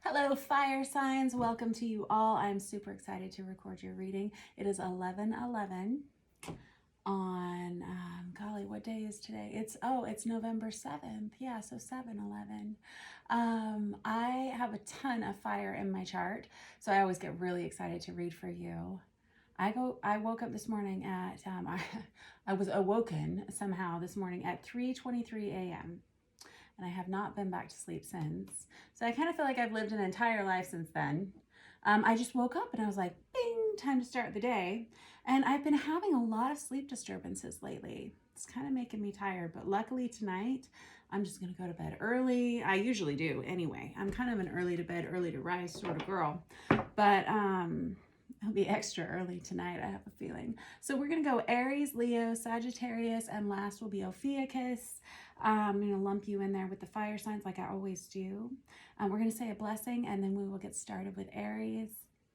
Hello, fire signs. Welcome to you all. I'm super excited to record your reading. It is 11/11 on, golly, what day is today? It's November 7th. Yeah, so 7/11. I have a ton of fire in my chart, so I always get really excited to read for you. I woke up this morning at, I was awoken somehow this morning at 3:23 a.m. and I have not been back to sleep since. So I kind of feel like I've lived an entire life since then. I just woke up and I was like, bing, time to start the day. And I've been having a lot of sleep disturbances lately. It's kind of making me tired, but luckily tonight, I'm just going to go to bed early. I usually do anyway. I'm kind of an early to bed, early to rise sort of girl. But it'll be extra early tonight, I have a feeling. So we're going to go Aries, Leo, Sagittarius, and last will be Ophiuchus. I'm going to lump you in there with the fire signs like I always do. We're going to say a blessing, and then we will get started with Aries.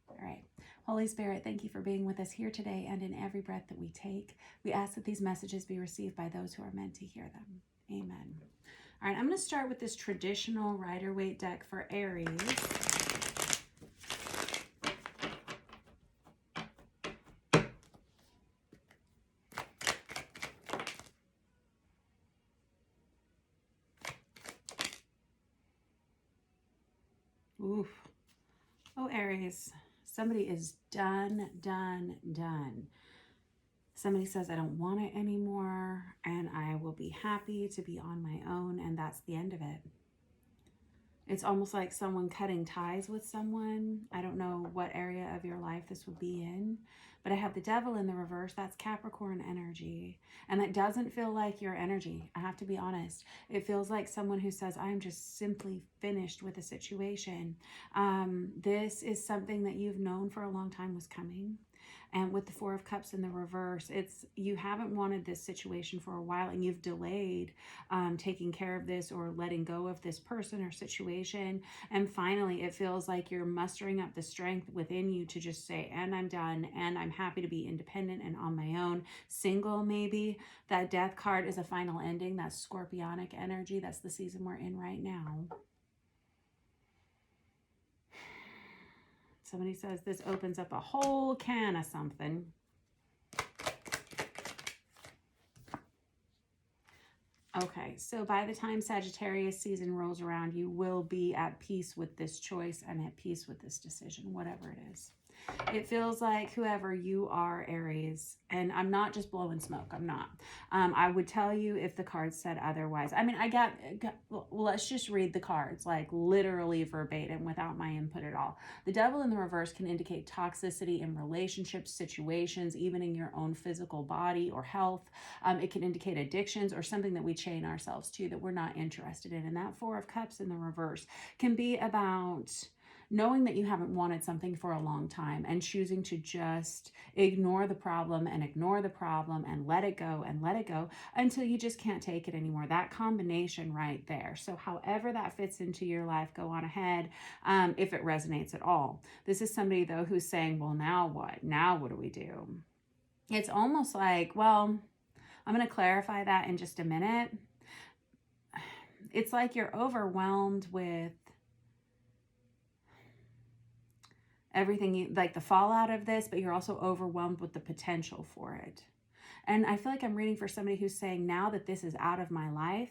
All right. Holy Spirit, thank you for being with us here today and in every breath that we take. We ask that these messages be received by those who are meant to hear them. Amen. All right, I'm going to start with this traditional Rider-Waite deck for Aries. Oof. Oh, Aries, somebody is done. Somebody says, I don't want it anymore, and I will be happy to be on my own, and that's the end of it. It's almost like someone cutting ties with someone. I don't know what area of your life this would be in, but I have the devil in the reverse. That's Capricorn energy. And that doesn't feel like your energy. I have to be honest. It feels like someone who says, I'm just simply finished with a situation. This is something that you've known for a long time was coming. And with the Four of Cups in the reverse, it's you haven't wanted this situation for a while, and you've delayed taking care of this or letting go of this person or situation. And finally, it feels like you're mustering up the strength within you to just say, and I'm done, and I'm happy to be independent and on my own. Single, maybe. That Death card is a final ending. That's Scorpionic energy. That's the season we're in right now. Somebody says this opens up a whole can of something. Okay, so by the time Sagittarius season rolls around, you will be at peace with this choice and at peace with this decision, whatever it is. It feels like whoever you are, Aries, and I'm not just blowing smoke, I'm not. I would tell you if the cards said otherwise. I mean, well, let's just read the cards, like literally verbatim without my input at all. The devil in the reverse can indicate toxicity in relationships, situations, even in your own physical body or health. It can indicate addictions or something that we chain ourselves to that we're not interested in. And that Four of Cups in the reverse can be about knowing that you haven't wanted something for a long time and choosing to just ignore the problem and let it go until you just can't take it anymore. That combination right there. So however that fits into your life, go on ahead if it resonates at all. This is somebody, though, who's saying, well, now what? Now what do we do? It's almost like, well, I'm going to clarify that in just a minute. It's like you're overwhelmed with everything, like the fallout of this, but you're also overwhelmed with the potential for it. And I feel like I'm reading for somebody who's saying, now that this is out of my life,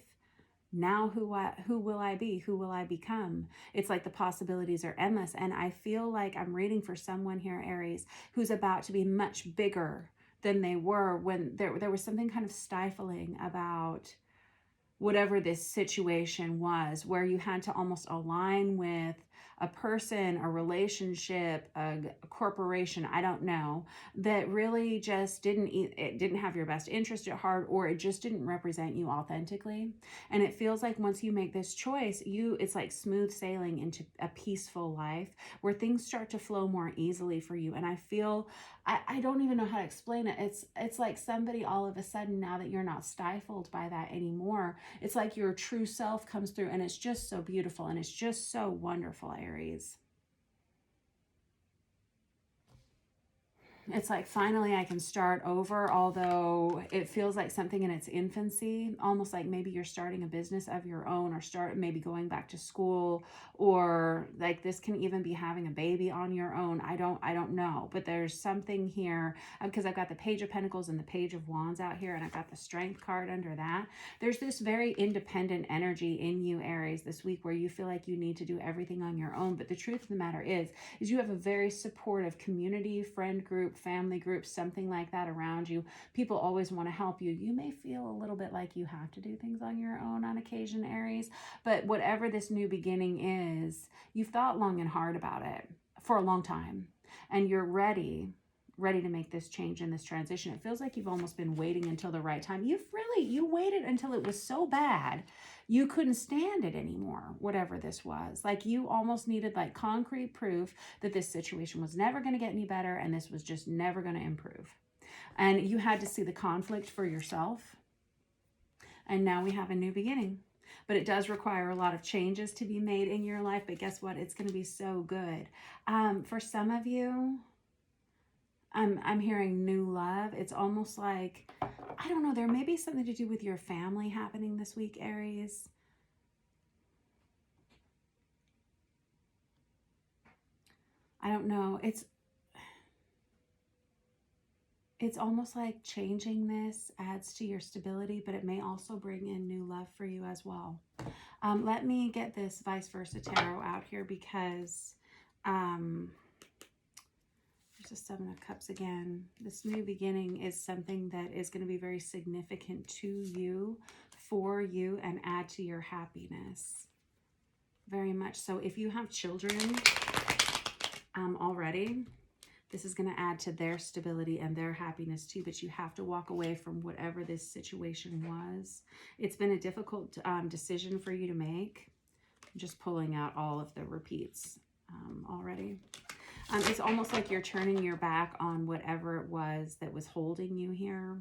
now who will I be? Who will I become? It's like the possibilities are endless. And I feel like I'm reading for someone here, Aries, who's about to be much bigger than they were when there was something kind of stifling about whatever this situation was, where you had to almost align with a person, a relationship, a corporation, I don't know, that really just didn't have your best interest at heart, or it just didn't represent you authentically. And it feels like once you make this choice, it's like smooth sailing into a peaceful life where things start to flow more easily for you. And I feel, I don't even know how to explain it. It's like somebody all of a sudden, now that you're not stifled by that anymore, it's like your true self comes through, and it's just so beautiful, and it's just so wonderful, Aries. It's like, finally I can start over, although it feels like something in its infancy, almost like maybe you're starting a business of your own, or maybe going back to school, or like this can even be having a baby on your own. I don't know, but there's something here, because I've got the Page of Pentacles and the Page of Wands out here, and I've got the Strength card under that. There's this very independent energy in you, Aries, this week, where you feel like you need to do everything on your own. But the truth of the matter is you have a very supportive community, friend group, family group, something like that around you. People always want to help you. You may feel a little bit like you have to do things on your own on occasion, Aries, but whatever this new beginning is, you've thought long and hard about it for a long time, and you're ready to make this change and this transition. It feels like you've almost been waiting until the right time. You waited until it was so bad you couldn't stand it anymore, whatever this was. Like, you almost needed like concrete proof that this situation was never going to get any better, and this was just never going to improve. And you had to see the conflict for yourself. And now we have a new beginning. But it does require a lot of changes to be made in your life. But guess what? It's going to be so good. For some of you, I'm hearing new love. It's almost like, I don't know, there may be something to do with your family happening this week, Aries. I don't know. It's almost like changing this adds to your stability, but it may also bring in new love for you as well. Let me get this vice versa tarot out here, because there's the Seven of Cups again. This new beginning is something that is going to be very significant to you, for you, and add to your happiness. Very much so. If you have children already, this is going to add to their stability and their happiness too, but you have to walk away from whatever this situation was. It's been a difficult decision for you to make. I'm just pulling out all of the repeats already. It's almost like you're turning your back on whatever it was that was holding you here.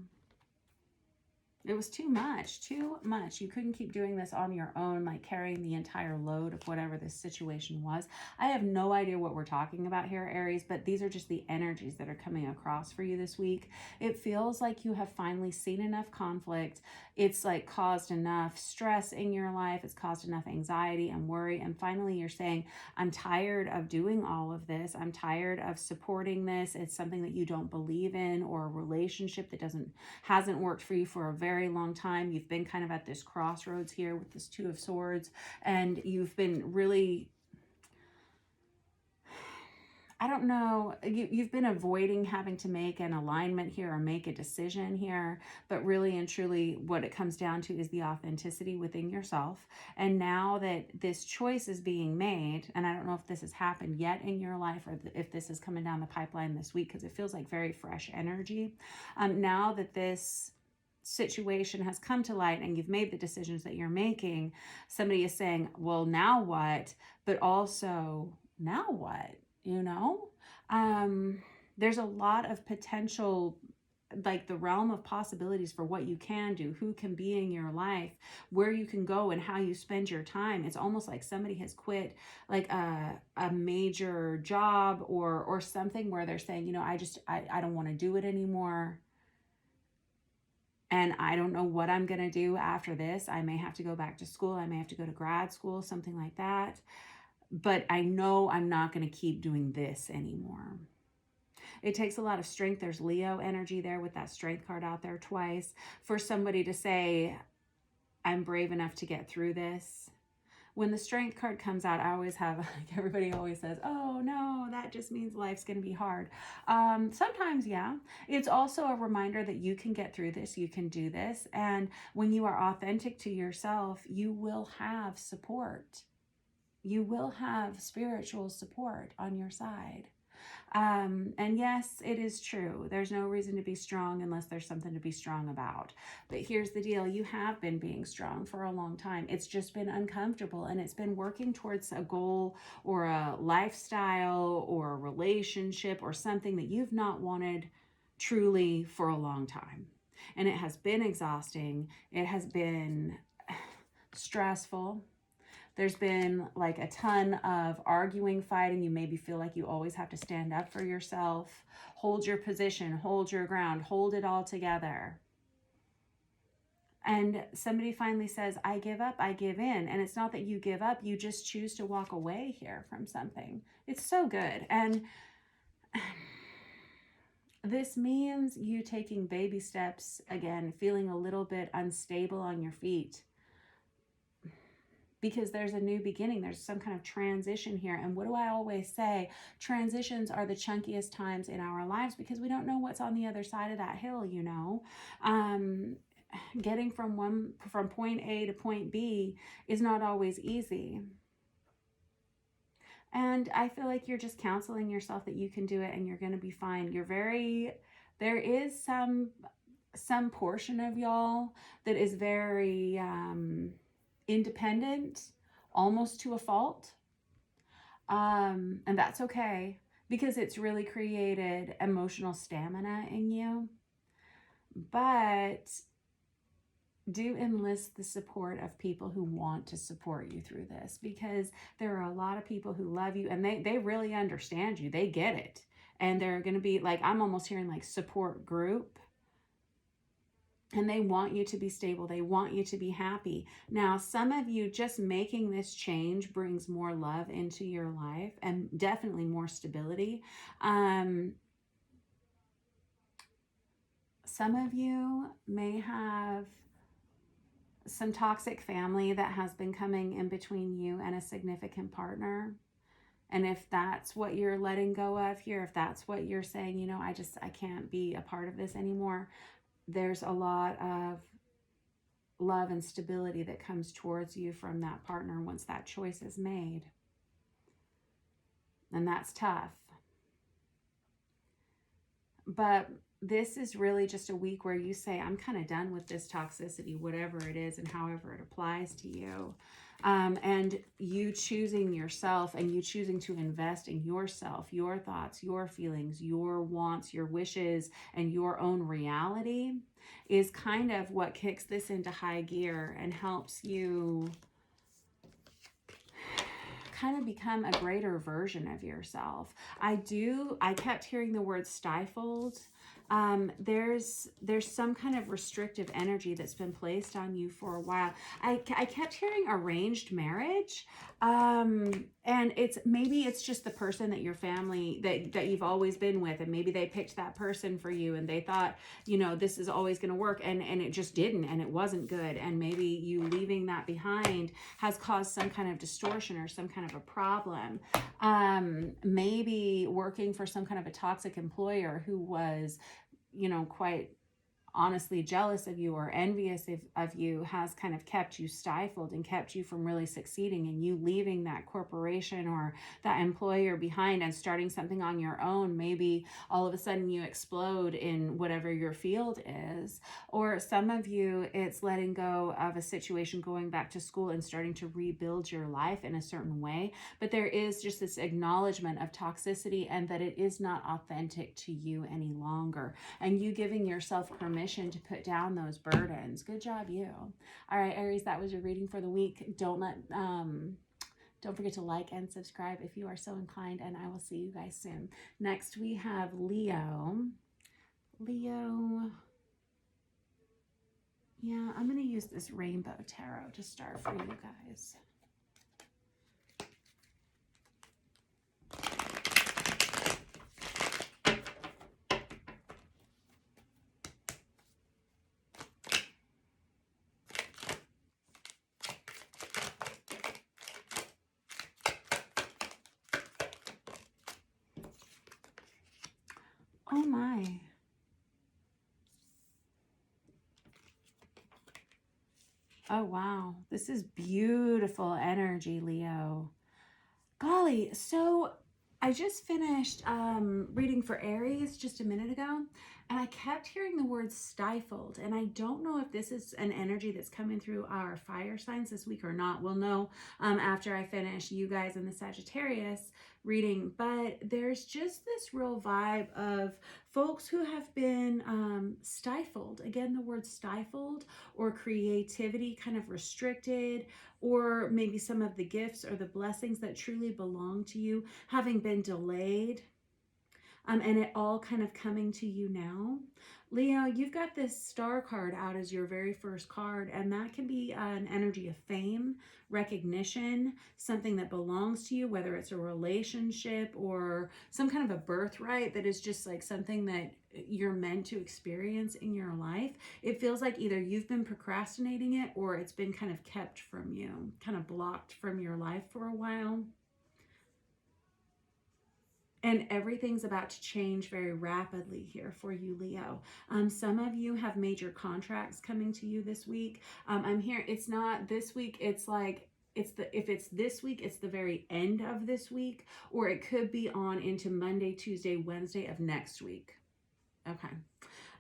It was too much, too much. You couldn't keep doing this on your own, like carrying the entire load of whatever this situation was. I have no idea what we're talking about here, Aries, but these are just the energies that are coming across for you this week. It feels like you have finally seen enough conflict. It's like caused enough stress in your life. It's caused enough anxiety and worry. And finally, you're saying, I'm tired of doing all of this. I'm tired of supporting this. It's something that you don't believe in, or a relationship that hasn't worked for you for a very long time. You've been kind of at this crossroads here with this Two of Swords, and you've been really, I don't know, you've been avoiding having to make an alignment here or make a decision here, but really and truly what it comes down to is the authenticity within yourself. And now that this choice is being made, and I don't know if this has happened yet in your life, or if this is coming down the pipeline this week, because it feels like very fresh energy. Now that this situation has come to light and you've made the decisions that you're making, somebody is saying, well, now what? But also, now what? You know, there's a lot of potential, like the realm of possibilities for what you can do, who can be in your life, where you can go, and how you spend your time. It's almost like somebody has quit like a major job or something where they're saying, you know, I don't want to do it anymore. And I don't know what I'm going to do after this. I may have to go back to school. I may have to go to grad school, something like that. But I know I'm not going to keep doing this anymore. It takes a lot of strength. There's Leo energy there with that Strength card out there twice. For somebody to say, I'm brave enough to get through this. When the Strength card comes out, I always have, like, everybody always says, oh no, that just means life's going to be hard. Sometimes, yeah. It's also a reminder that you can get through this, you can do this. And when you are authentic to yourself, you will have support. You will have spiritual support on your side. And yes, it is true. There's no reason to be strong unless there's something to be strong about. But here's the deal. You have been being strong for a long time. It's just been uncomfortable, and it's been working towards a goal or a lifestyle or a relationship or something that you've not wanted truly for a long time. And it has been exhausting. It has been stressful. There's been like a ton of arguing, fighting. You maybe feel like you always have to stand up for yourself. Hold your position, hold your ground, hold it all together. And somebody finally says, I give up, I give in. And it's not that you give up, you just choose to walk away here from something. It's so good. And this means you taking baby steps, again, feeling a little bit unstable on your feet. Because there's a new beginning. There's some kind of transition here. And what do I always say? Transitions are the chunkiest times in our lives because we don't know what's on the other side of that hill, you know. Getting from point A to point B is not always easy. And I feel like you're just counseling yourself that you can do it and you're going to be fine. There is some portion of y'all that is very independent, almost to a fault. And that's okay because it's really created emotional stamina in you. But do enlist the support of people who want to support you through this, because there are a lot of people who love you and they really understand you. They get it. And they're going to be like, I'm almost hearing like support group. And they want you to be stable. They want you to be happy. Now, some of you just making this change brings more love into your life and definitely more stability. Some of you may have some toxic family that has been coming in between you and a significant partner. And if that's what you're letting go of here, if that's what you're saying, you know, I can't be a part of this anymore, there's a lot of love and stability that comes towards you from that partner once that choice is made. And that's tough. But this is really just a week where you say, I'm kind of done with this toxicity, whatever it is and however it applies to you. And you choosing yourself and you choosing to invest in yourself, your thoughts, your feelings, your wants, your wishes, and your own reality is kind of what kicks this into high gear and helps you kind of become a greater version of yourself. I kept hearing the word stifled. There's some kind of restrictive energy that's been placed on you for a while. I kept hearing arranged marriage. And maybe it's just the person that your family, that you've always been with, and maybe they picked that person for you and they thought, you know, this is always going to work, and it just didn't, and it wasn't good. And maybe you leaving that behind has caused some kind of distortion or some kind of a problem. Maybe working for some kind of a toxic employer who was, you know, quite honestly jealous of you or envious of you has kind of kept you stifled and kept you from really succeeding, and you leaving that corporation or that employer behind and starting something on your own. Maybe all of a sudden you explode in whatever your field is. Or some of you, it's letting go of a situation, going back to school and starting to rebuild your life in a certain way. But there is just this acknowledgement of toxicity and that it is not authentic to you any longer, and you giving yourself permission to put down those burdens. Good job, you. All right, Aries, that was your reading for the week. Don't forget to like and subscribe if you are so inclined, and I will see you guys soon. Next, we have Leo. Leo. Yeah, I'm going to use this Rainbow Tarot to start for you guys. Oh my. Oh wow. This is beautiful energy, Leo. Golly, so I just finished reading for Aries just a minute ago, And I kept hearing the word stifled. And I don't know if this is an energy that's coming through our fire signs this week or not. We'll know after I finish you guys in the Sagittarius reading. But there's just this real vibe of folks who have been stifled. Again, the word stifled, or creativity kind of restricted, or maybe some of the gifts or the blessings that truly belong to you having been delayed. And it all kind of coming to you now. Leo, you've got this star card out as your very first card, and that can be an energy of fame, recognition, something that belongs to you, whether it's a relationship or some kind of a birthright that is just like something that you're meant to experience in your life. It feels like either you've been procrastinating it or it's been kind of kept from you, kind of blocked from your life for a while. And everything's about to change very rapidly here for you, Leo. Some of you have major contracts coming to you this week. I'm here. It's not this week. It's like, if it's this week, it's the very end of this week, or it could be on into Monday, Tuesday, Wednesday of next week. Okay.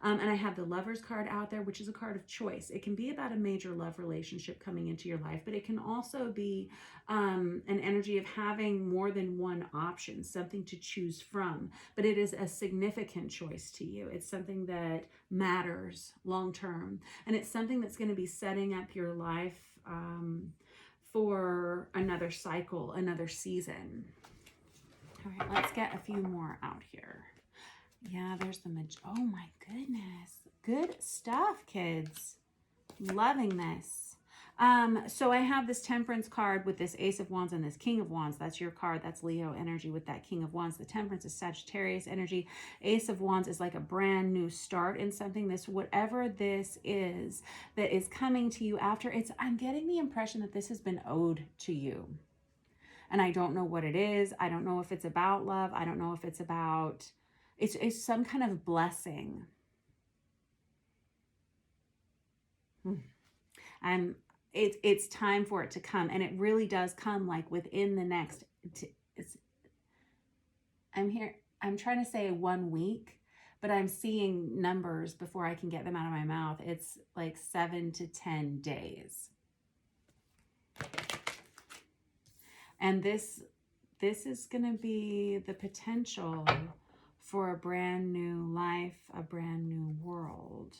And I have the Lover's card out there, which is a card of choice. It can be about a major love relationship coming into your life, but it can also be an energy of having more than one option, something to choose from. But it is a significant choice to you. It's something that matters long term. And it's something that's going to be setting up your life for another cycle, another season. All right, let's get a few more out here. Yeah, there's the oh my goodness. Good stuff, kids. Loving this. So I have this Temperance card with this Ace of Wands and this King of Wands. That's your card. That's Leo energy with that King of Wands. The Temperance is Sagittarius energy. Ace of Wands is like a brand new start in something. This, whatever this is that is coming to you after, I'm getting the impression that this has been owed to you. And I don't know what it is. I don't know if it's about love. I don't know if it's about... It's some kind of blessing. And it's time for it to come. And it really does come like within the next, I'm trying to say 1 week, but I'm seeing numbers before I can get them out of my mouth. It's like 7 to 10 days. And this is going to be the potential for a brand new life, a brand new world.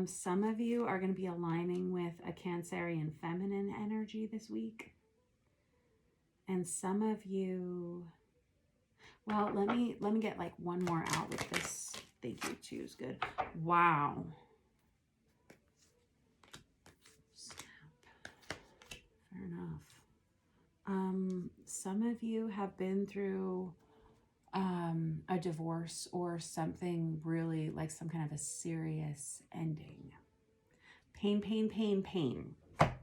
Some of you are going to be aligning with a Cancerian feminine energy this week. And some of you, well, let me get like one more out with this. Thank you, too, is good. Wow. Fair enough. Some of you have been through a divorce or something really like some kind of a serious ending. Pain, pain, pain, pain.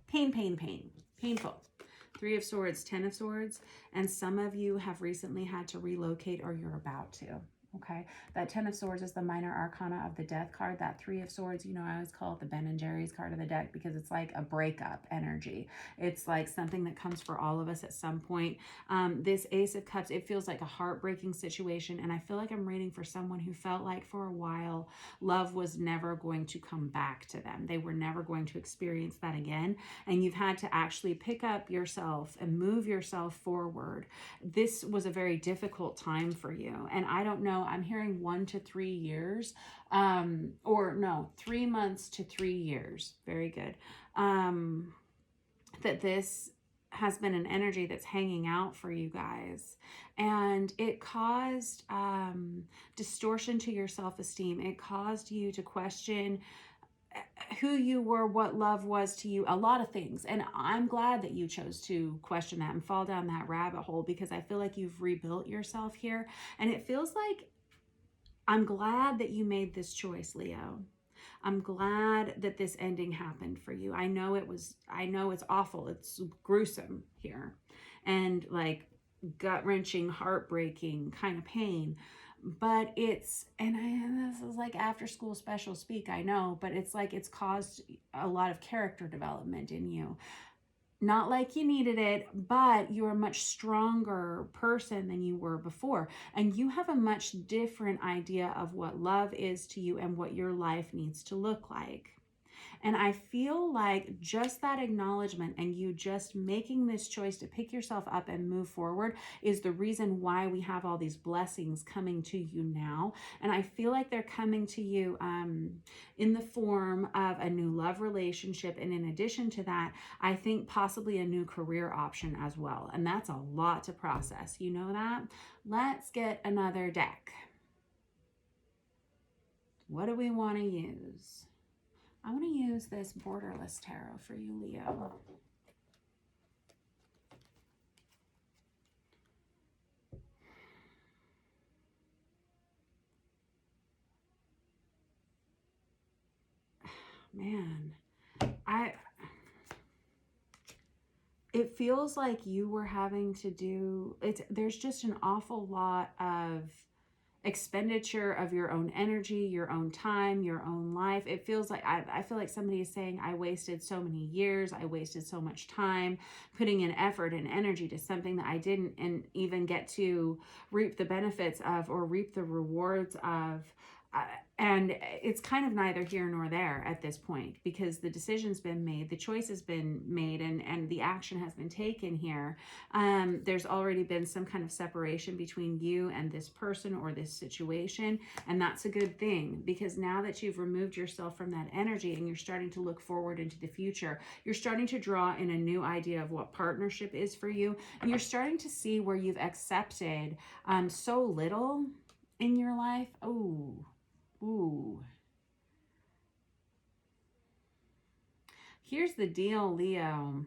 Pain, pain, pain. Painful. 3 of Swords, 10 of Swords. And some of you have recently had to relocate or you're about to. Okay, that 10 of Swords is the minor arcana of the Death card. That 3 of Swords, you know, I always call it the Ben and Jerry's card of the deck because it's like a breakup energy. It's like something that comes for all of us at some point. This Ace of Cups, it feels like a heartbreaking situation. And I feel like I'm reading for someone who felt like for a while, love was never going to come back to them. They were never going to experience that again. And you've had to actually pick up yourself and move yourself forward. This was a very difficult time for you. And I don't know, I'm hearing 1 to 3 years, or no, 3 months to 3 years. Very good. That this has been an energy that's hanging out for you guys. And it caused distortion to your self-esteem. It caused you to question who you were, what love was to you, a lot of things. And I'm glad that you chose to question that and fall down that rabbit hole because I feel like you've rebuilt yourself here. And it feels like I'm glad that you made this choice, Leo. I'm glad that this ending happened for you. I know it's awful. It's gruesome here and like gut-wrenching, heartbreaking kind of pain. But this is like after school special speak, I know, but it's like it's caused a lot of character development in you. Not like you needed it, but you're a much stronger person than you were before. And you have a much different idea of what love is to you and what your life needs to look like. And I feel like just that acknowledgement and you just making this choice to pick yourself up and move forward is the reason why we have all these blessings coming to you now. And I feel like they're coming to you in the form of a new love relationship. And in addition to that, I think possibly a new career option as well. And that's a lot to process. You know that? Let's get another deck. What do we want to use? I want to use this Borderless Tarot for you, Leo. Man, it feels like you were having to do, there's just an awful lot of expenditure of your own energy, your own time, your own life. It feels like, I feel like somebody is saying, I wasted so many years, I wasted so much time putting in effort and energy to something that I didn't and even get to reap the benefits of or reap the rewards of. And it's kind of neither here nor there at this point, because the decision's been made, the choice has been made, and the action has been taken here. There's already been some kind of separation between you and this person or this situation, and that's a good thing, because now that you've removed yourself from that energy and you're starting to look forward into the future, you're starting to draw in a new idea of what partnership is for you, and you're starting to see where you've accepted so little in your life. Ooh. Here's the deal, Leo.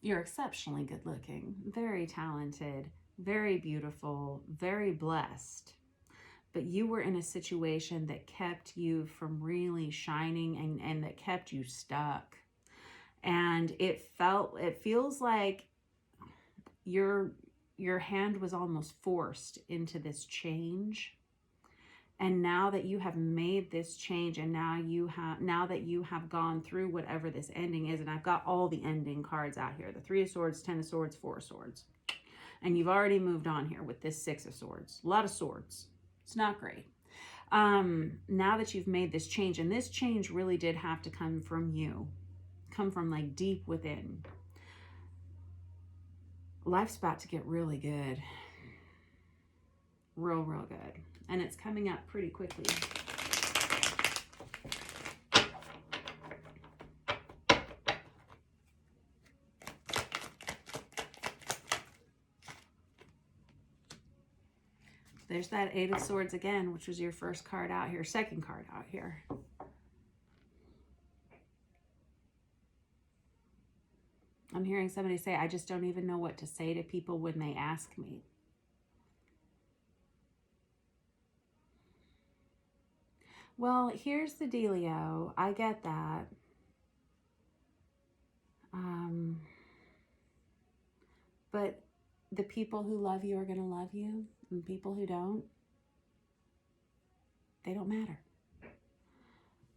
You're exceptionally good looking, very talented, very beautiful, very blessed. But you were in a situation that kept you from really shining and that kept you stuck. And it feels like your hand was almost forced into this change. And now that you have made this change, and now that you have gone through whatever this ending is, and I've got all the ending cards out here, the 3 of Swords, 10 of Swords, 4 of Swords. And you've already moved on here with this 6 of Swords. A lot of swords. It's not great. Now that you've made this change, and this change really did have to come from you, come from like deep within. Life's about to get really good. Real good. And it's coming up pretty quickly. There's that 8 of Swords again, which was your first card out here, second card out here. I'm hearing somebody say, I just don't even know what to say to people when they ask me. Well, here's the dealio. I get that. But the people who love you are going to love you, and people who don't, they don't matter.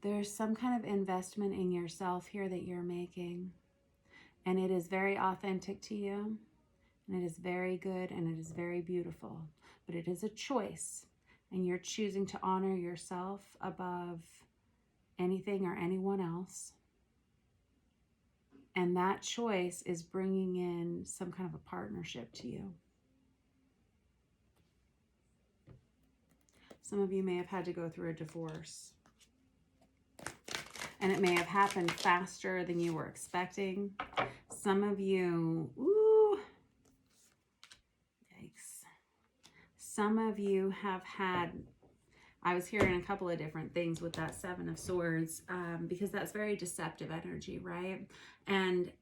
There's some kind of investment in yourself here that you're making, and it is very authentic to you, and it is very good, and it is very beautiful, but it is a choice, and you're choosing to honor yourself above anything or anyone else. And that choice is bringing in some kind of a partnership to you. Some of you may have had to go through a divorce. And it may have happened faster than you were expecting. Some of you, yikes. Some of you have had, I was hearing a couple of different things with that 7 of Swords, because that's very deceptive energy, right? And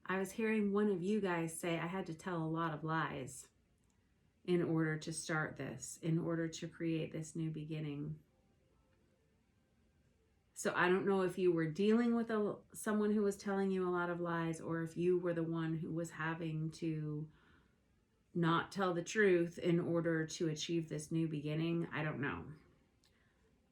I was hearing one of you guys say, I had to tell a lot of lies in order to start this, in order to create this new beginning. So I don't know if you were dealing with someone who was telling you a lot of lies, or if you were the one who was having to not tell the truth in order to achieve this new beginning. I don't know.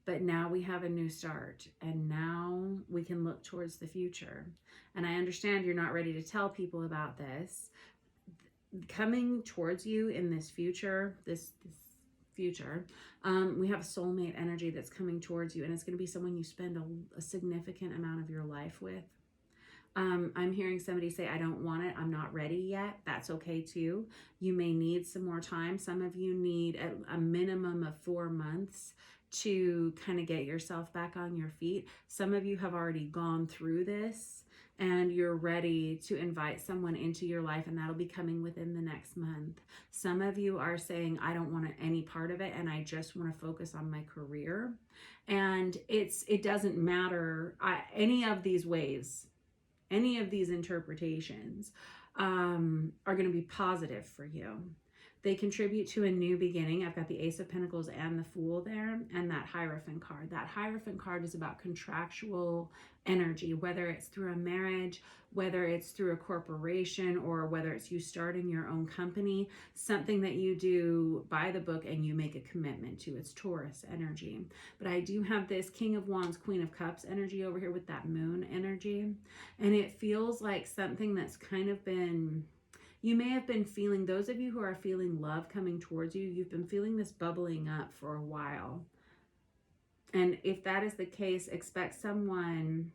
but now we have a new start, and now we can look towards the future. And I understand you're not ready to tell people about this. Coming towards you in this future, this future, we have soulmate energy that's coming towards you, and it's going to be someone you spend a significant amount of your life with. I'm hearing somebody say, I don't want it, I'm not ready yet. That's okay too. You may need some more time. Some of you need a minimum of 4 months to kind of get yourself back on your feet. Some of you have already gone through this and you're ready to invite someone into your life, and that'll be coming within the next month. Some of you are saying, I don't want any part of it, and I just want to focus on my career. And it doesn't matter any of these ways. Any of these interpretations are going to be positive for you. They contribute to a new beginning. I've got the Ace of Pentacles and the Fool there, and that Hierophant card. That Hierophant card is about contractual energy, whether it's through a marriage, whether it's through a corporation, or whether it's you starting your own company, something that you do by the book and you make a commitment to. It's Taurus energy. But I do have this King of Wands, Queen of Cups energy over here with that Moon energy. And it feels like something that's kind of been, you may have been feeling, those of you who are feeling love coming towards you, you've been feeling this bubbling up for a while. And if that is the case, expect someone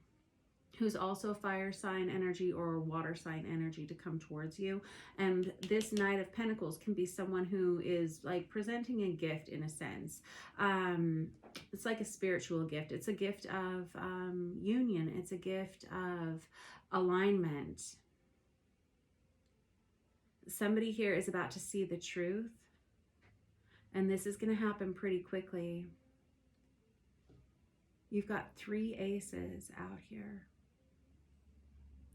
who's also fire sign energy or water sign energy to come towards you. And this Knight of Pentacles can be someone who is like presenting a gift in a sense. It's like a spiritual gift. It's a gift of union. It's a gift of alignment. Somebody here is about to see the truth, and this is going to happen pretty quickly. You've got 3 aces out here.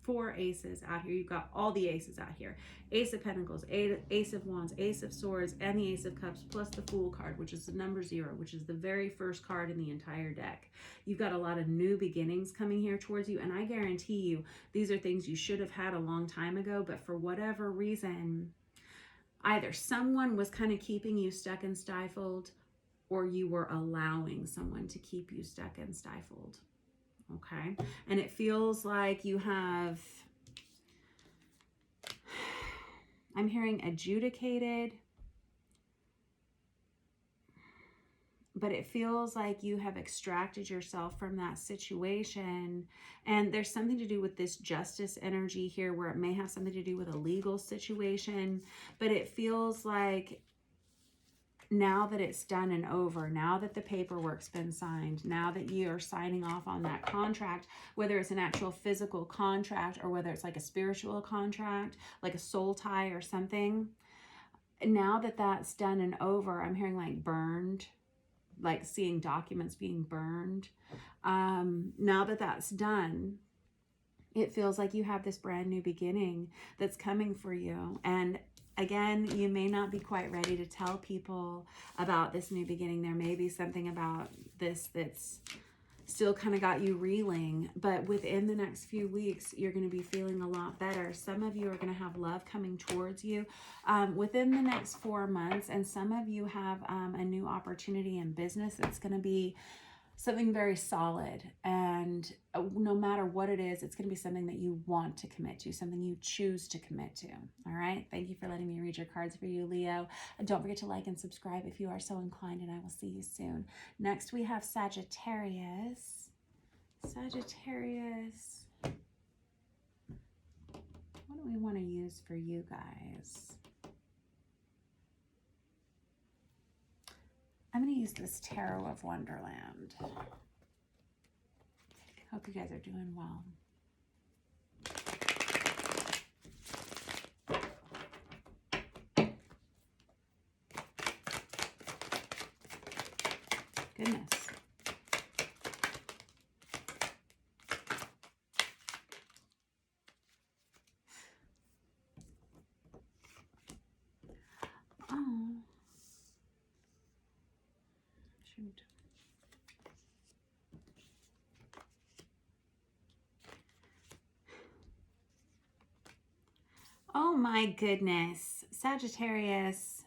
4 aces out here. You've got all the aces out here. Ace of Pentacles, Ace of Wands, Ace of Swords, and the Ace of Cups, plus the Fool card, which is the number 0, which is the very first card in the entire deck. You've got a lot of new beginnings coming here towards you, and I guarantee you these are things you should have had a long time ago, but for whatever reason, either someone was kind of keeping you stuck and stifled, or you were allowing someone to keep you stuck and stifled. Okay? And it feels like you have, I'm hearing adjudicated, but it feels like you have extracted yourself from that situation. And there's something to do with this justice energy here, where it may have something to do with a legal situation, but it feels like now that it's done and over, now that the paperwork's been signed, now that you are signing off on that contract, whether it's an actual physical contract or whether it's like a spiritual contract, like a soul tie or something, now that that's done and over, I'm hearing like burned, like seeing documents being burned. Now that that's done, it feels like you have this brand new beginning that's coming for you. And again, you may not be quite ready to tell people about this new beginning. There may be something about this that's still kind of got you reeling, but within the next few weeks, you're going to be feeling a lot better. Some of you are going to have love coming towards you within the next 4 months, and some of you have a new opportunity in business. It's going to be something very solid, and no matter what it is, it's going to be something that you want to commit to, something you choose to commit to. All right. Thank you for letting me read your cards for you, Leo. And don't forget to like and subscribe if you are so inclined, and I will see you soon. Next, we have Sagittarius. Sagittarius. What do we want to use for you guys? I'm going to use this Tarot of Wonderland. Hope you guys are doing well. Goodness. Oh. Shoot. Oh my goodness. Sagittarius.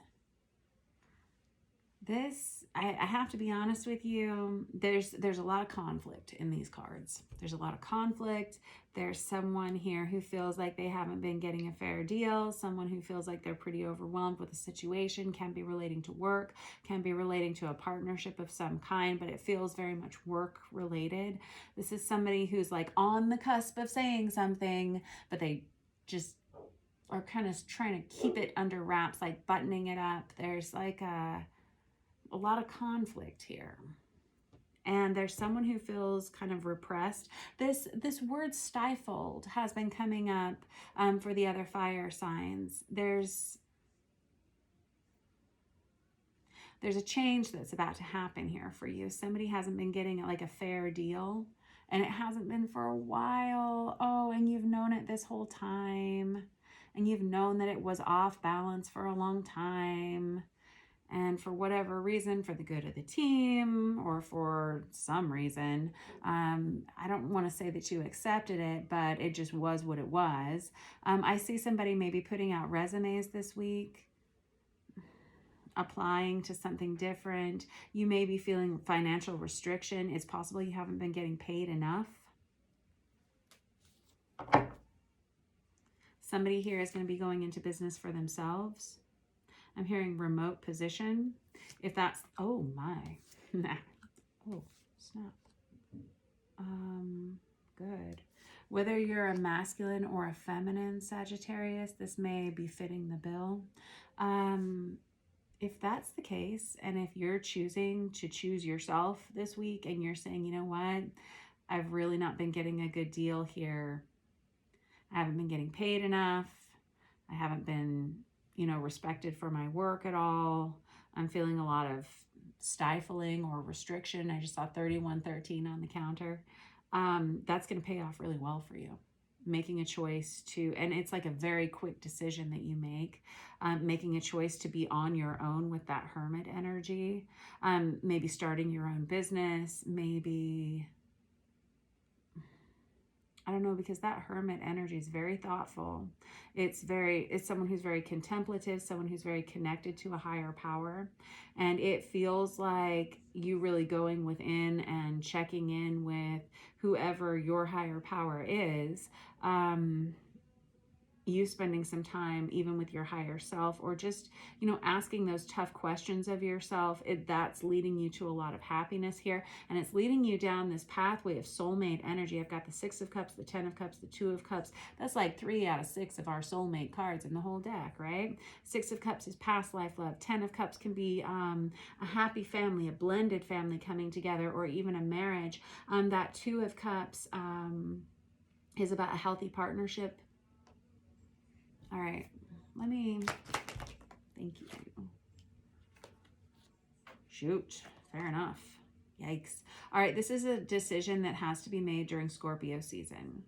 This, I have to be honest with you, there's a lot of conflict in these cards. There's a lot of conflict. There's someone here who feels like they haven't been getting a fair deal, someone who feels like they're pretty overwhelmed with a situation, can be relating to work, can be relating to a partnership of some kind, but it feels very much work related. This is somebody who's like on the cusp of saying something, but they just are kind of trying to keep it under wraps, like buttoning it up. There's like a lot of conflict here. And there's someone who feels kind of repressed. This word stifled has been coming up for the other fire signs. There's a change that's about to happen here for you. Somebody hasn't been getting like a fair deal, and it hasn't been for a while. Oh, and you've known it this whole time. And you've known that it was off balance for a long time. And for whatever reason, for the good of the team or for some reason, I don't want to say that you accepted it, but it just was what it was. I see somebody maybe putting out resumes this week, applying to something different. You may be feeling financial restriction. It's possible you haven't been getting paid enough. Somebody here is going to be going into business for themselves. I'm hearing remote position. If that's, oh my, oh, snap. Good. Whether you're a masculine or a feminine Sagittarius, this may be fitting the bill. If that's the case, and if you're choosing to choose yourself this week and you're saying, you know what, I've really not been getting a good deal here. I haven't been getting paid enough. I haven't been, respected for my work at all. I'm feeling a lot of stifling or restriction. I just saw 3113 on the counter. That's going to pay off really well for you. Making a choice to, and it's like a very quick decision that you make, making a choice to be on your own with that hermit energy, maybe starting your own business, maybe, I don't know, because that hermit energy is very thoughtful. It's someone who's very contemplative, someone who's very connected to a higher power. And it feels like you really going within and checking in with whoever your higher power is. You spending some time even with your higher self, or just, asking those tough questions of yourself. That's leading you to a lot of happiness here. And it's leading you down this pathway of soulmate energy. I've got the 6 of Cups, the 10 of Cups, the 2 of Cups. That's like 3 out of 6 of our soulmate cards in the whole deck, right? 6 of Cups is past life love. 10 of Cups can be a happy family, a blended family coming together, or even a marriage. That 2 of Cups is about a healthy partnership. All right, thank you. Shoot, fair enough. Yikes. All right, this is a decision that has to be made during Scorpio season.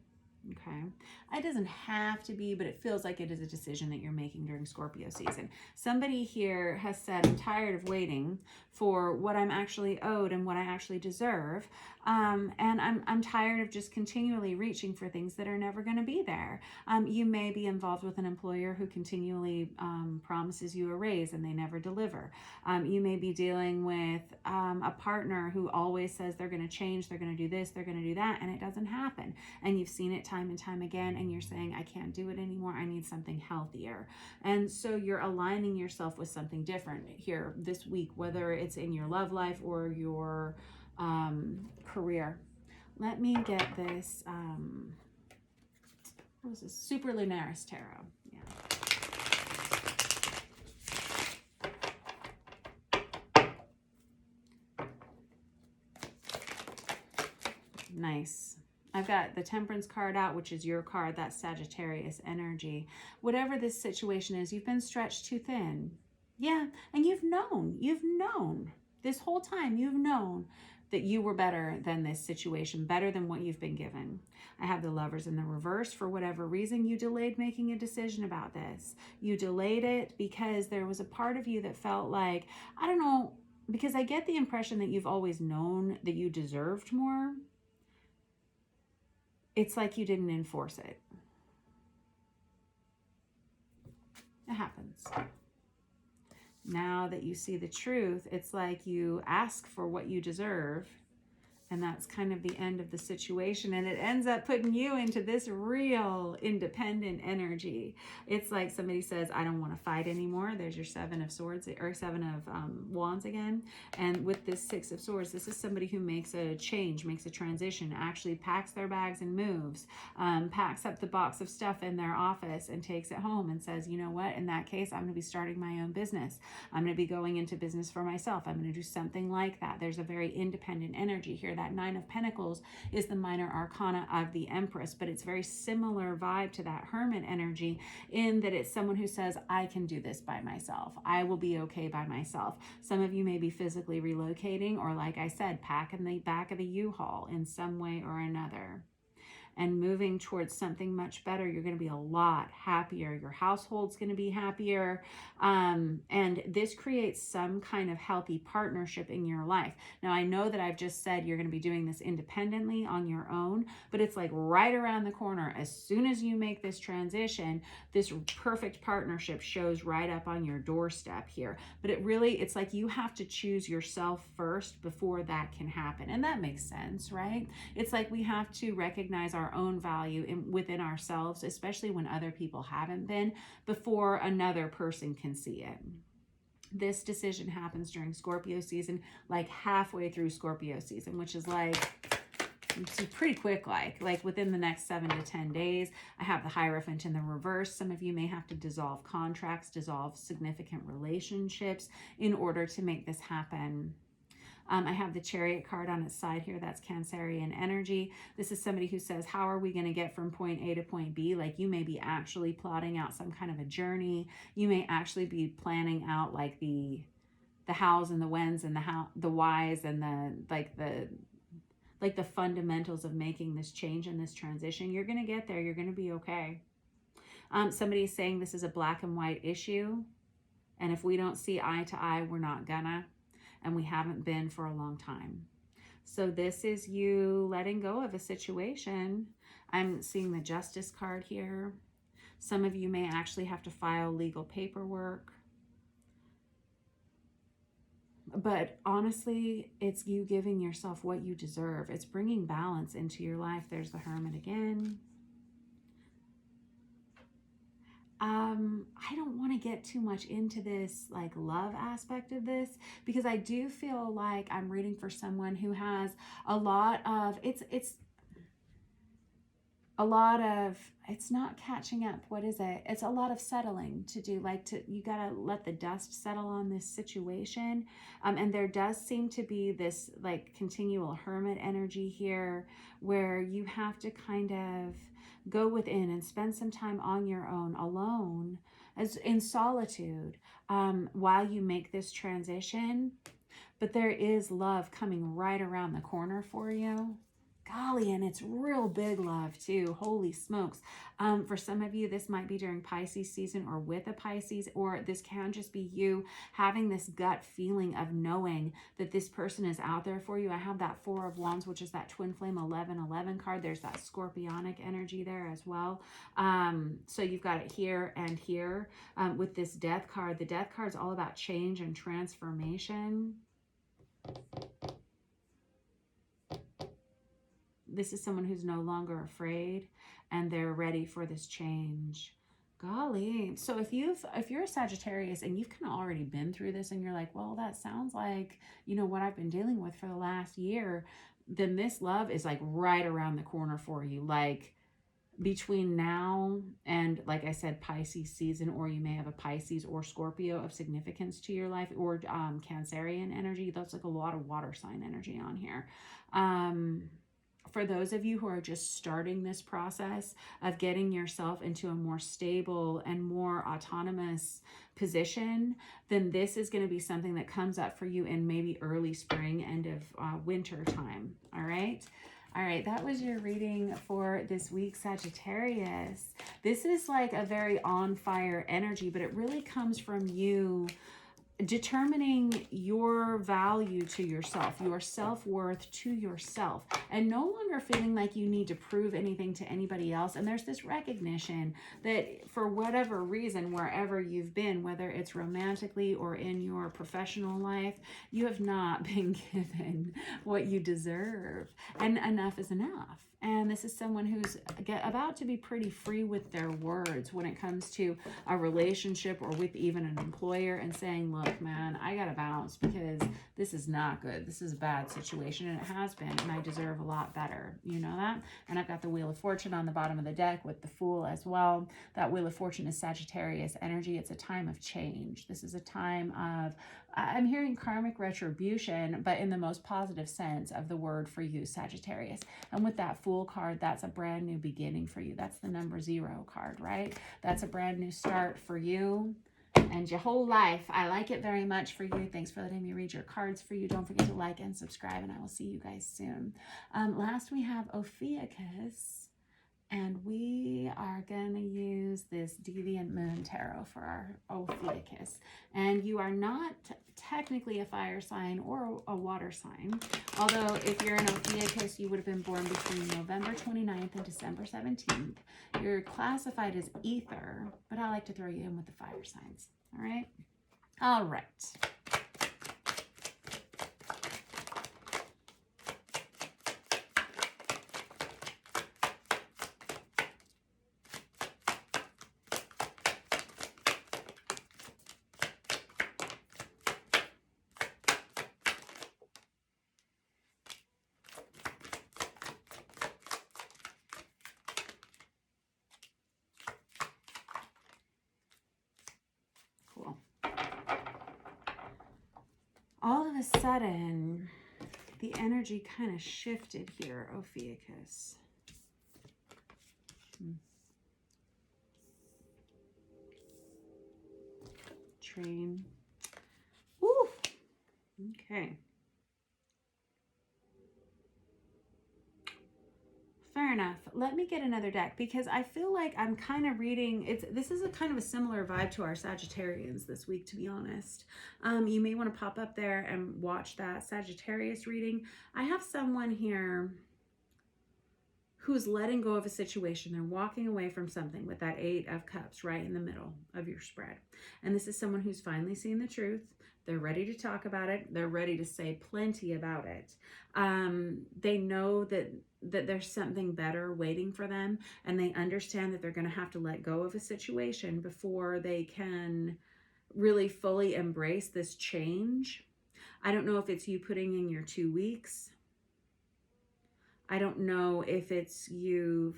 Okay. It doesn't have to be, but it feels like it is a decision that you're making during Scorpio season. Somebody here has said, I'm tired of waiting for what I'm actually owed and what I actually deserve. And I'm tired of just continually reaching for things that are never going to be there. You may be involved with an employer who continually promises you a raise and they never deliver. You may be dealing with a partner who always says they're going to change, they're going to do this, they're going to do that, and it doesn't happen. And you've seen it time and time again, and you're saying, I can't do it anymore. I need something healthier. And so you're aligning yourself with something different here this week, whether it's in your love life or your career. Let me get this. What was this? Super Lunaris Tarot. Yeah. Nice. I've got the Temperance card out, which is your card, that Sagittarius energy. Whatever this situation is, you've been stretched too thin. Yeah, and you've known this whole time, you've known that you were better than this situation, better than what you've been given. I have the Lovers in the reverse. For whatever reason, you delayed making a decision about this. You delayed it because there was a part of you that felt like, I don't know, because I get the impression that you've always known that you deserved more. It's like you didn't enforce it. It happens. Now that you see the truth, it's like you ask for what you deserve. And that's kind of the end of the situation. And it ends up putting you into this real independent energy. It's like somebody says, I don't want to fight anymore. There's your Seven of Swords, or Seven of Wands again. And with this Six of Swords, this is somebody who makes a change, makes a transition, actually packs their bags and moves, packs up the box of stuff in their office and takes it home and says, you know what, in that case, I'm going to be starting my own business. I'm going to be going into business for myself. I'm going to do something like that. There's a very independent energy here. That Nine of Pentacles is the minor arcana of the Empress, but it's very similar vibe to that Hermit energy in that it's someone who says, I can do this by myself. I will be okay by myself. Some of you may be physically relocating, or like I said, packing the back of the U-Haul in some way or another, and moving towards something much better. You're going to be a lot happier. Your household's going to be happier. And this creates some kind of healthy partnership in your life. Now, I know that I've just said you're going to be doing this independently on your own, but it's like right around the corner. As soon as you make this transition, this perfect partnership shows right up on your doorstep here. But it's like you have to choose yourself first before that can happen. And that makes sense, right? It's like we have to recognize our own value within ourselves, especially when other people haven't been, before another person can see it. This decision happens during Scorpio season, like halfway through Scorpio season, which is like it's pretty quick, like within the next 7 to 10 days. I have the Hierophant in the reverse. Some of you may have to dissolve contracts, dissolve significant relationships in order to make this happen. I have the Chariot card on its side here. That's Cancerian energy. This is somebody who says, how are we going to get from point A to point B? Like you may be actually plotting out some kind of a journey. You may actually be planning out like the hows and the whens and the whys and the fundamentals of making this change and this transition. You're going to get there. You're going to be okay. Somebody is saying this is a black and white issue. And if we don't see eye to eye, we're not gonna. And we haven't been for a long time. So this is you letting go of a situation. I'm seeing the Justice card here. Some of you may actually have to file legal paperwork. But honestly, it's you giving yourself what you deserve. It's bringing balance into your life. There's the Hermit again. I don't want to get too much into this like love aspect of this, because I do feel like I'm reading for someone who has a lot of, it's not catching up. What is it? It's a lot of settling to do. You got to let the dust settle on this situation. And there does seem to be this like continual Hermit energy here where you have to kind of go within and spend some time on your own, alone, as in solitude, while you make this transition. But there is love coming right around the corner for you. Golly, and it's real big love too. Holy smokes. For some of you, this might be during Pisces season or with a Pisces, or this can just be you having this gut feeling of knowing that this person is out there for you. I have that Four of Wands, which is that twin flame 1111 card. There's that scorpionic energy there as well. So you've got it here and here with this Death card. The Death card is all about change and transformation. This is someone who's no longer afraid and they're ready for this change. Golly. So if you're a Sagittarius and you've kind of already been through this and you're like, well, that sounds like, what I've been dealing with for the last year, then this love is like right around the corner for you. Like between now and, like I said, Pisces season, or you may have a Pisces or Scorpio of significance to your life, or Cancerian energy. That's like a lot of water sign energy on here. For those of you who are just starting this process of getting yourself into a more stable and more autonomous position, then this is going to be something that comes up for you in maybe early spring, end of winter time. All right. All right, that was your reading for this week, Sagittarius. This is like a very on fire energy, but it really comes from you determining your value to yourself, your self-worth to yourself, and no longer feeling like you need to prove anything to anybody else. And there's this recognition that for whatever reason, wherever you've been, whether it's romantically or in your professional life, you have not been given what you deserve, and enough is enough. And this is someone who's about to be pretty free with their words when it comes to a relationship or with even an employer, and saying, look, man, I gotta bounce because this is not good. This is a bad situation, and it has been, and I deserve a lot better. You know that? And I've got the Wheel of Fortune on the bottom of the deck with the Fool as well. That Wheel of Fortune is Sagittarius energy. It's a time of change. This is a time of, I'm hearing karmic retribution, but in the most positive sense of the word for you, Sagittarius. And with that Fool card, that's a brand new beginning for you. That's the number 0 card, right? That's a brand new start for you and your whole life. I like it very much for you. Thanks for letting me read your cards for you. Don't forget to like and subscribe, and I will see you guys soon. Last, we have Ophiuchus. And we are going to use this Deviant Moon Tarot for our Ophiuchus. And you are not technically a fire sign or a water sign. Although if you're an Ophiuchus, you would have been born between November 29th and December 17th. You're classified as ether, but I like to throw you in with the fire signs. All right? All right. Cool. All of a sudden, the energy kind of shifted here, Ophiuchus. Train. Woo! Okay. Fair enough. Let me get another deck because I feel like I'm kind of reading, this is a kind of a similar vibe to our Sagittarians this week, to be honest. You may want to pop up there and watch that Sagittarius reading. I have someone here who's letting go of a situation. They're walking away from something with that 8 of Cups right in the middle of your spread. And this is someone who's finally seen the truth. They're ready to talk about it. They're ready to say plenty about it. They know that there's something better waiting for them, and they understand that they're going to have to let go of a situation before they can really fully embrace this change. I don't know if it's you putting in your 2 weeks. I don't know if it's you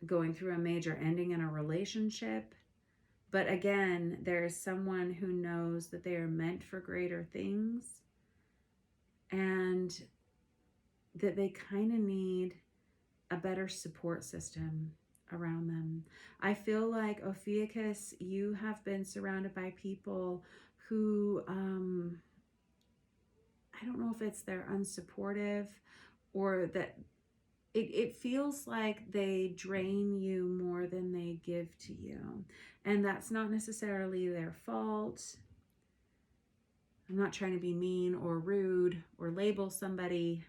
going through a major ending in a relationship. But again, there is someone who knows that they are meant for greater things, and that they kind of need a better support system around them. I feel like, Ophiuchus, you have been surrounded by people who, I don't know if it's they're unsupportive, or that it feels like they drain you more than they give to you. And that's not necessarily their fault. I'm not trying to be mean or rude or label somebody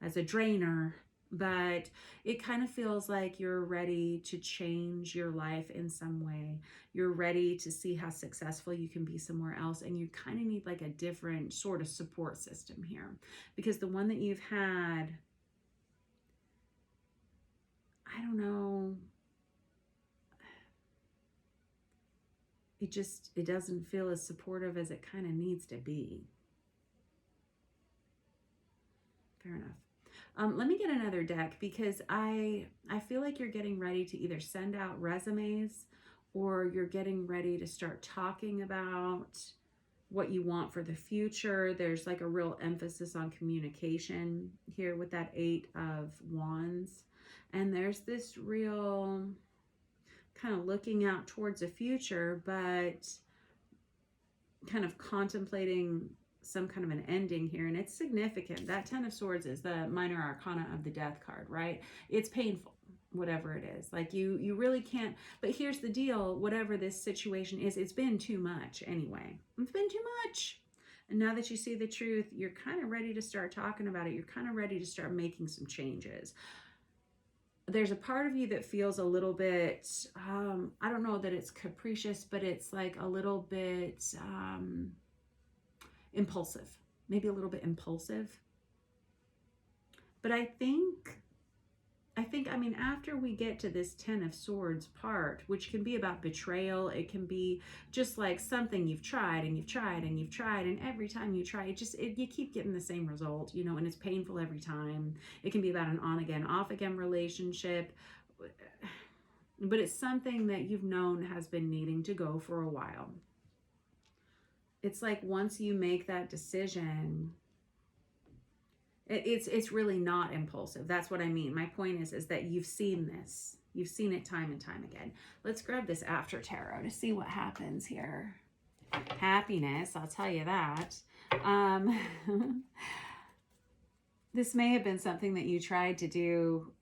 as a drainer, but it kind of feels like you're ready to change your life in some way. You're ready to see how successful you can be somewhere else, and you kind of need like a different sort of support system here, because the one that you've had, I don't know, it doesn't feel as supportive as it kind of needs to be. Fair enough. Let me get another deck, because I feel like you're getting ready to either send out resumes, or you're getting ready to start talking about what you want for the future. There's like a real emphasis on communication here with that 8 of Wands. And there's this real kind of looking out towards the future, but kind of contemplating some kind of an ending here. And it's significant. That 10 of Swords is the minor arcana of the Death card, right? It's painful. whatever it is. Like you really can't, but here's the deal, whatever this situation is, it's been too much anyway. It's been too much. And now that you see the truth, you're kind of ready to start talking about it. You're kind of ready to start making some changes. There's a part of you that feels a little bit, I don't know that it's capricious, but it's like a little bit impulsive, maybe a little bit impulsive. But I mean, after we get to this 10 of Swords part, which can be about betrayal, it can be just like something you've tried and you've tried and you've tried, and every time you try, you keep getting the same result, you know, and it's painful every time. It can be about an on again, off again relationship, but it's something that you've known has been needing to go for a while. It's like once you make that decision, it's really not impulsive. That's what I mean. My point is that you've seen this. You've seen it time and time again. Let's grab this after tarot to see what happens here. Happiness, I'll tell you that. This may have been something that you tried to do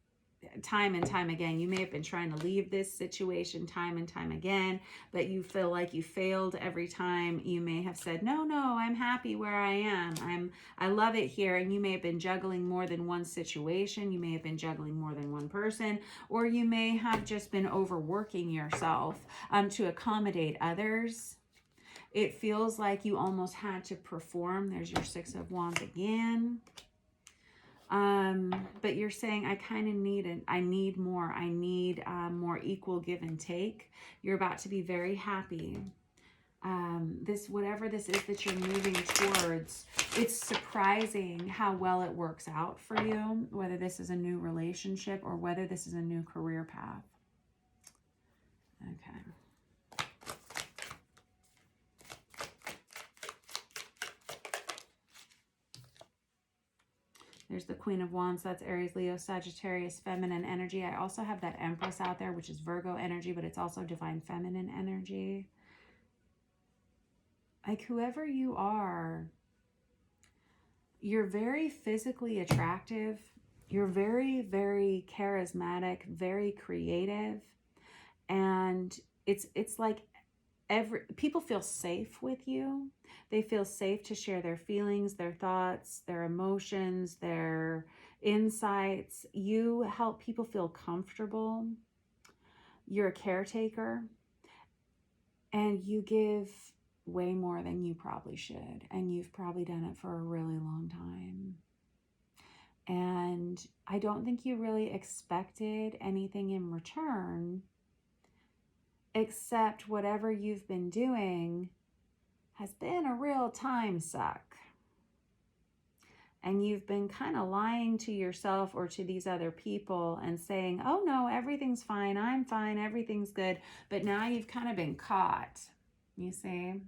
time and time again. You may have been trying to leave this situation time and time again, but you feel like you failed every time. You may have said, no, I'm happy where I am. I love it here. And you may have been juggling more than one situation. You may have been juggling more than one person, or you may have just been overworking yourself to accommodate others. It feels like you almost had to perform. There's your Six of Wands again. But you're saying, I kind of need it. I need more. I need more equal give and take. You're about to be very happy. Whatever this is that you're moving towards, it's surprising how well it works out for you, whether this is a new relationship or whether this is a new career path. Okay. There's the Queen of Wands. That's Aries, Leo, Sagittarius, feminine energy. I also have that Empress out there, which is Virgo energy, but it's also divine feminine energy. Like whoever you are, you're very physically attractive. You're very, very charismatic, very creative. And it's like people feel safe with you. They feel safe to share their feelings, their thoughts, their emotions, their insights. You help people feel comfortable. You're a caretaker, and you give way more than you probably should. And you've probably done it for a really long time. And I don't think you really expected anything in return, except whatever you've been doing has been a real time suck. And you've been kind of lying to yourself or to these other people and saying, oh no, everything's fine, I'm fine, everything's good. But now you've kind of been caught, you see,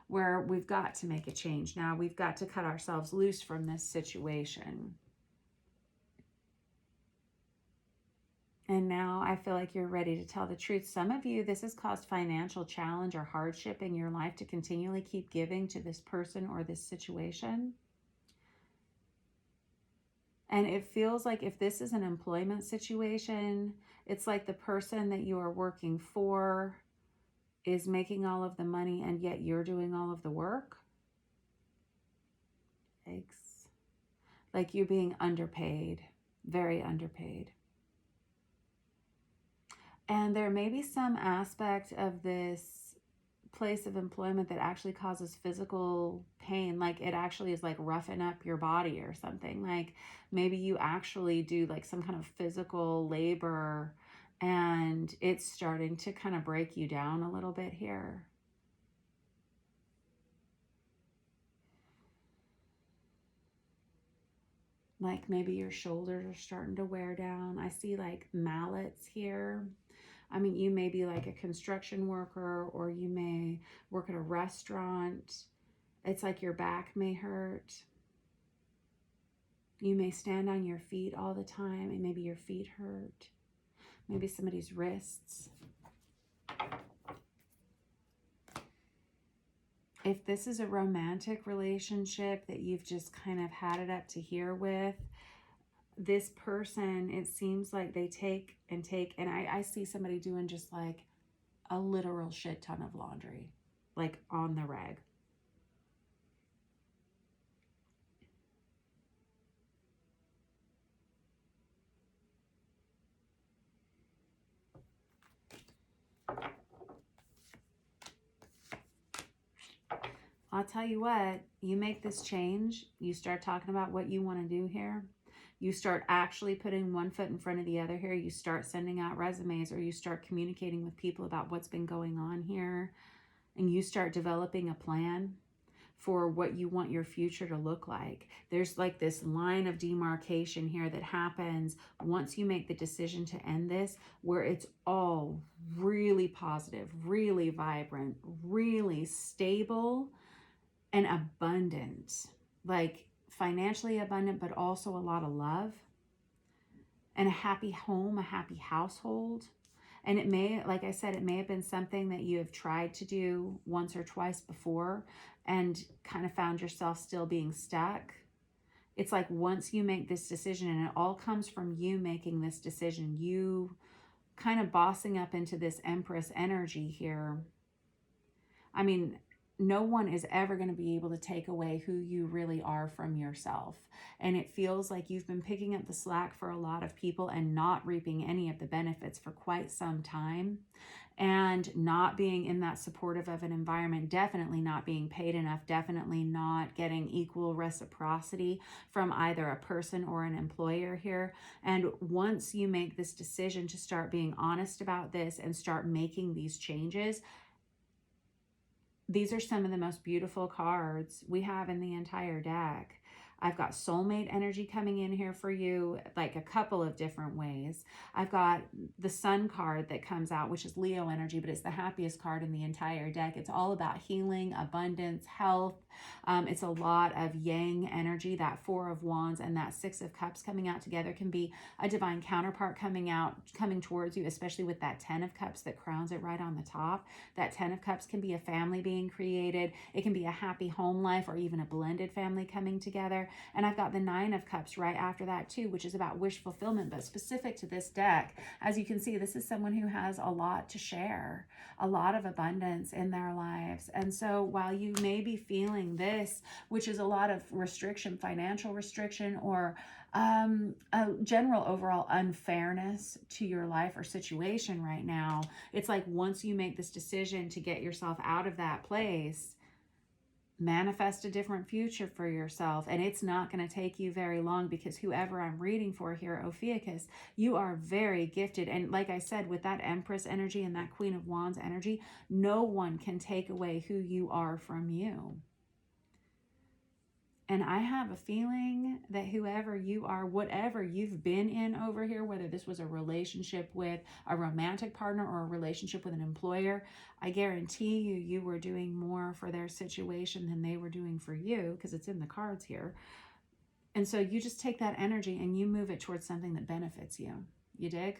where we've got to make a change. Now we've got to cut ourselves loose from this situation. And now I feel like you're ready to tell the truth. Some of you, this has caused financial challenge or hardship in your life to continually keep giving to this person or this situation. And it feels like if this is an employment situation, it's like the person that you are working for is making all of the money and yet you're doing all of the work. Yikes. Like you're being underpaid, very underpaid. And there may be some aspect of this place of employment that actually causes physical pain. Like it actually is like roughing up your body or something. Like maybe you actually do like some kind of physical labor and it's starting to kind of break you down a little bit here. Like maybe your shoulders are starting to wear down. I see like mallets here. I mean, you may be like a construction worker or you may work at a restaurant. It's like your back may hurt. You may stand on your feet all the time and maybe your feet hurt. Maybe somebody's wrists. If this is a romantic relationship that you've just kind of had it up to here with, this person, it seems like they take and take, and I see somebody doing just like a literal shit ton of laundry, like on the reg. I'll tell you what, you make this change, you start talking about what you want to do here, you start actually putting one foot in front of the other here, you start sending out resumes, or you start communicating with people about what's been going on here, and you start developing a plan for what you want your future to look like. There's like this line of demarcation here that happens once you make the decision to end this, where it's all really positive, really vibrant, really stable, and abundant, like financially abundant, but also a lot of love and a happy home, a happy household. And it may, like I said, it may have been something that you have tried to do once or twice before and kind of found yourself still being stuck. It's like once you make this decision, and it all comes from you making this decision, you kind of bossing up into this Empress energy here. I mean, no one is ever going to be able to take away who you really are from yourself. And it feels like you've been picking up the slack for a lot of people and not reaping any of the benefits for quite some time, and not being in that supportive of an environment, definitely not being paid enough, definitely not getting equal reciprocity from either a person or an employer here. And once you make this decision to start being honest about this and start making these changes, these are some of the most beautiful cards we have in the entire deck. I've got soulmate energy coming in here for you, like a couple of different ways. I've got the Sun card that comes out, which is Leo energy, but it's the happiest card in the entire deck. It's all about healing, abundance, health. It's a lot of yang energy. That Four of Wands and that Six of Cups coming out together can be a divine counterpart coming towards you, especially with that Ten of Cups that crowns it right on the top. That Ten of Cups can be a family being created. It can be a happy home life, or even a blended family coming together. And I've got the Nine of Cups right after that too, which is about wish fulfillment, but specific to this deck. As you can see, this is someone who has a lot to share, a lot of abundance in their lives. And so while you may be feeling this, which is a lot of restriction, financial restriction, or a general overall unfairness to your life or situation right now, it's like once you make this decision to get yourself out of that place, manifest a different future for yourself. And it's not going to take you very long, because whoever I'm reading for here, Ophiuchus, you are very gifted. And like I said, with that Empress energy and that Queen of Wands energy, no one can take away who you are from you. And I have a feeling that whoever you are, whatever you've been in over here, whether this was a relationship with a romantic partner or a relationship with an employer, I guarantee you were doing more for their situation than they were doing for you, because it's in the cards here. And so you just take that energy and you move it towards something that benefits you. You dig?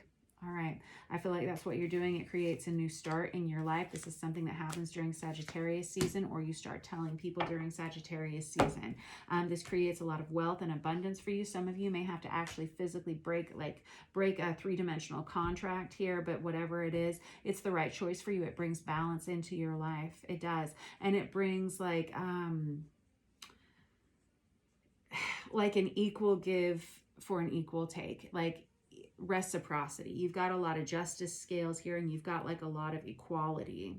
All right. I feel like that's what you're doing. It creates a new start in your life. This is something that happens during Sagittarius season, or you start telling people during Sagittarius season. This creates a lot of wealth and abundance for you. Some of you may have to actually physically break a three-dimensional contract here, but whatever it is, it's the right choice for you. It brings balance into your life. It does. And it brings like an equal give for an equal take, like reciprocity. You've got a lot of justice scales here, and you've got like a lot of equality.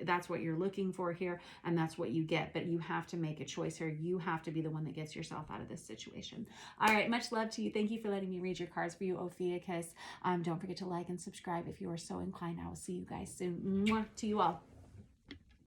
That's what you're looking for here, and that's what you get. But you have to make a choice here. You have to be the one that gets yourself out of this situation. All right, much love to you. Thank you for letting me read your cards for you, Ophiuchus. Don't forget to like and subscribe if you are so inclined. I will see you guys soon. Mwah, to you all.